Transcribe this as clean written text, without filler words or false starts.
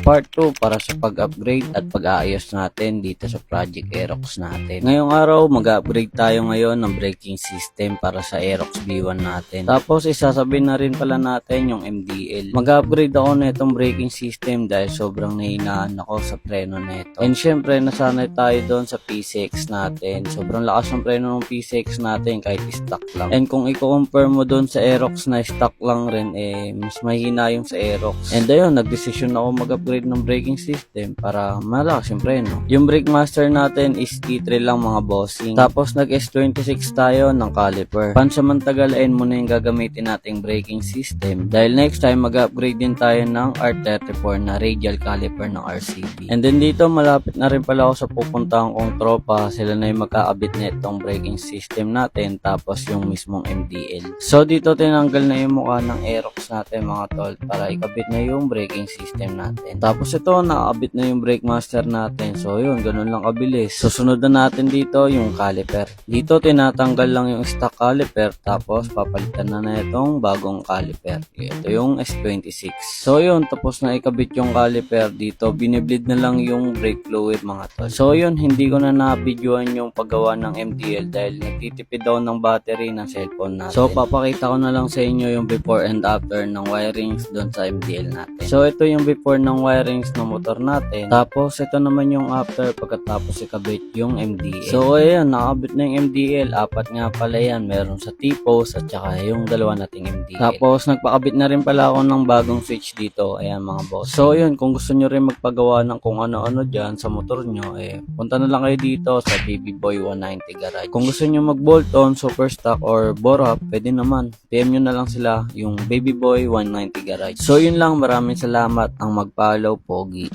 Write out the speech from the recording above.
part 2 para sa pag-upgrade at pag-aayos natin dito sa Project Aerox natin. Ngayong araw, mag-upgrade tayo ngayon ng braking system para sa Aerox B1 natin. Tapos isasabihin na rin pala natin yung MDL. Mag-upgrade ako na itong braking system dahil sobrang nahinaan ako sa preno nito. And syempre, nasanay tayo doon sa P6 natin. Sobrang lakas ng preno ng P6 natin kahit stock lang. And kung i-compare mo doon sa Aerox na stock lang rin, mas mahina yung sa Aerox. And ayun, nagdesisyon ako mag-upgrade ng braking system para malakas yung preno. Yung brake master natin is E3 lang mga bossing. Tapos nag S26 tayo ng caliper. Pansamantagalain muna yung gagamitin nating braking system dahil next time mag-upgrade din tayo ng R34 na radial caliper ng RCB. And then dito malapit na rin pala ako sa pupuntahan kong tropa. Sila na yung magkaabit na itong braking system natin tapos yung mismong MDL. So dito tinanggal na yung mukha ng Aerox natin mga tol para ikabit na yung braking system natin. Tapos ito nakakabit na yung brake master natin. So yun, ganun lang kabilis. Susunod na natin dito yung caliper. Dito tinatanggal lang yung stock caliper tapos papalitan na itong bagong caliper. Ito yung S26. So yun, tapos na ikabit yung caliper dito. Binibleed na lang yung brake fluid mga tol. So yun, hindi ko na na-videoan yung paggawa ng MDL dahil nagtitipid daw ng battery ng cellphone natin. So papakita ko na lang sa inyo yung before and after ng wirings doon sa MDL natin. So ito yung before ng wirings ng motor natin. Tapos ito naman yung after pagkatapos ikabit yung MDL. So ayan, nakabit na yung MDL. Apat nga pala yan. Meron sa T-post at saka yung dalawa nating MDL. Tapos nagpakabit na rin pala ako ng bagong switch dito. Ayan mga boss. So yun, kung gusto nyo rin magpagawa ng kung ano-ano dyan sa motor nyo, punta na lang kayo dito sa Baby Boy 190 Garage. Kung gusto nyo mag-bolt on, super stock or bore up, pwede naman. PM nyo na lang sila yung Baby Boy 190 Garage. So yun lang, maraming salamat ang mag-follow, Pogi.